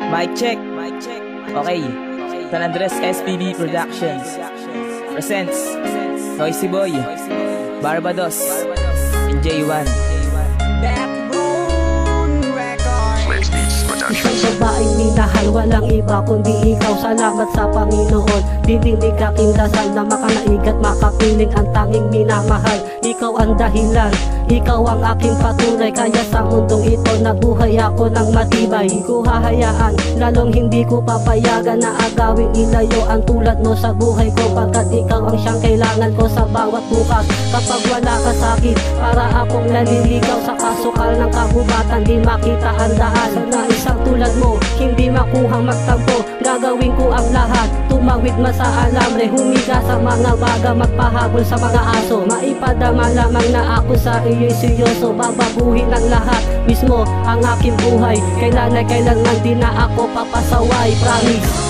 Mic check. Okay. San Andres SPB Productions presents Noisy Boy, Barbados, and J1. Isang babaeng minahal, walang iba kundi ikaw. Salamat sa Panginoon, didinig aking dasal na makalaigat at makapiling ang tanging minamahal. Ikaw ang dahilan, ikaw ang aking patunay. Kaya sa mundong ito nabuhay ako ng matibay. Hindi ko hahayaan, lalong hindi ko papayagan na agawing ilayo ang tulad mo sa buhay ko, pagkat ikaw ang siyang kailangan ko sa bawat bukas. Kapag wala ka sa'kin, para akong naliligaw sa kasukal ng kabubatan, di makita ang daan. Na isang tulad mo, hindi makuhang magtampo. Gagawin ko ang lahat, tumawid man sa alambre, humiga sa mga baga, magpahabol sa mga aso. Maipadama lamang na ako sa iyo'y seryoso. Babaguhin ang lahat, mismo ang aking buhay. Kailan ay kailangan di na ako papasaway, promise.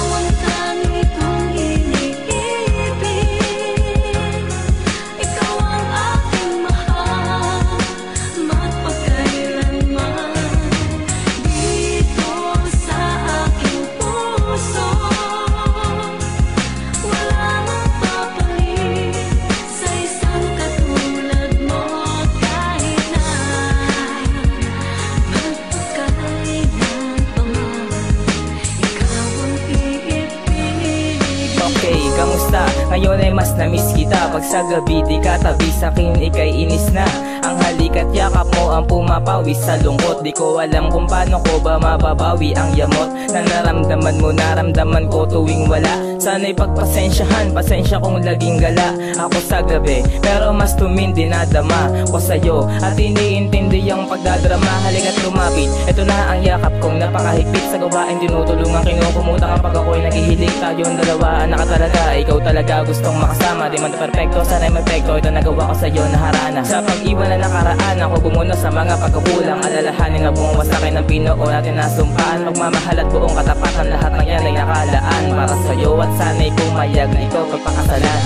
Kamusta? Ngayon ay mas na-miss kita. Pag sa gabi di ka tabi sa'kin, ika'y inis na. Ang halik at yakap mo ang pumapawis sa lungkot. Di ko alam kung paano ko ba mababawi ang yamot na naramdaman mo, naramdaman ko tuwing wala. Sana'y pagpasensyahan, pasensya kong laging gala ako sa gabi, pero mas tumindi nadama ko sa'yo at iniintindi ang pagdadrama. Halika't lumapit, eto na ang yakap kong napakahigpit. Sa gawain tinutulungan, kinukumutan kapag ako'y naghihilig. Tayong dalawa, anak ka talaga, ikaw talaga gustong makasama. Di man perfecto, sana'y mapekto, ito nagawa ko sa'yo na harana. Sa pag-iwan na nakaraan, ako bumuno sa mga pagkukulang. Alalahanin na bumuwas sa'kin ng Pinoo natin nasumpaan. Pagmamahal at buong katapatan, lahat ng yan ay nakalaan para sa'yo at sana'y pumayag na ikaw pagpakasalan.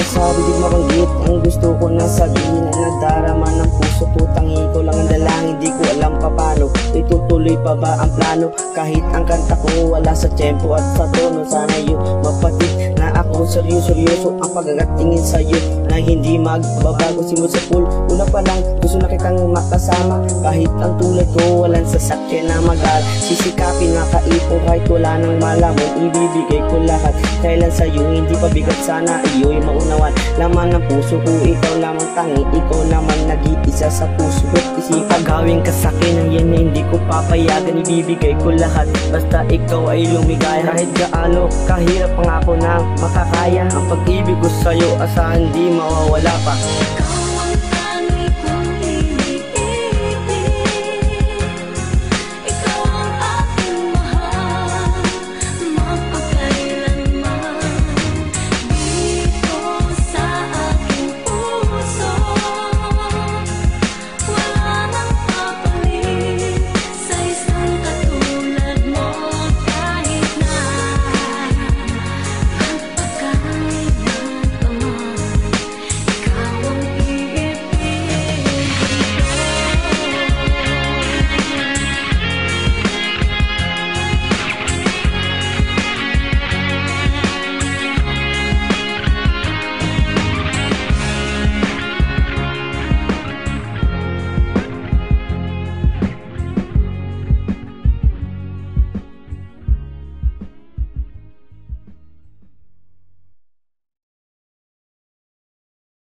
Sabi di mabanggit ang gusto ko na sabihin na nadarama ng puso ko. Tangi ko lang ang dalangin, di ko alam pa paano itutuloy pa ba ang plano. Kahit ang kanta ko wala sa tempo at sa tono, sana yun mapatit na ako seryoso ang pagkakatingin sa'yo na hindi magbabago. Simula sa pool, una pa lang gusto na kitang makasama. Kahit ang tulad ko walang sasakyan na magal, sisikapin makaipon kahit wala nang malamon. Ibibigay ko lahat kailan sa'yo, hindi pa bigat, sana iyo'y maunawan. Laman ng puso ko, ikaw lamang tangi, ikaw naman nag-iisa sa puso ko. Isipag gawin ka sa'kin ang yan na hindi ko papayagan. Ibibigay ko lahat basta ikaw ay lumigaya. Kahit gaano kahirap ang ako na makakaya, ang pag-ibig ko sa'yo asahan di mawawala pa.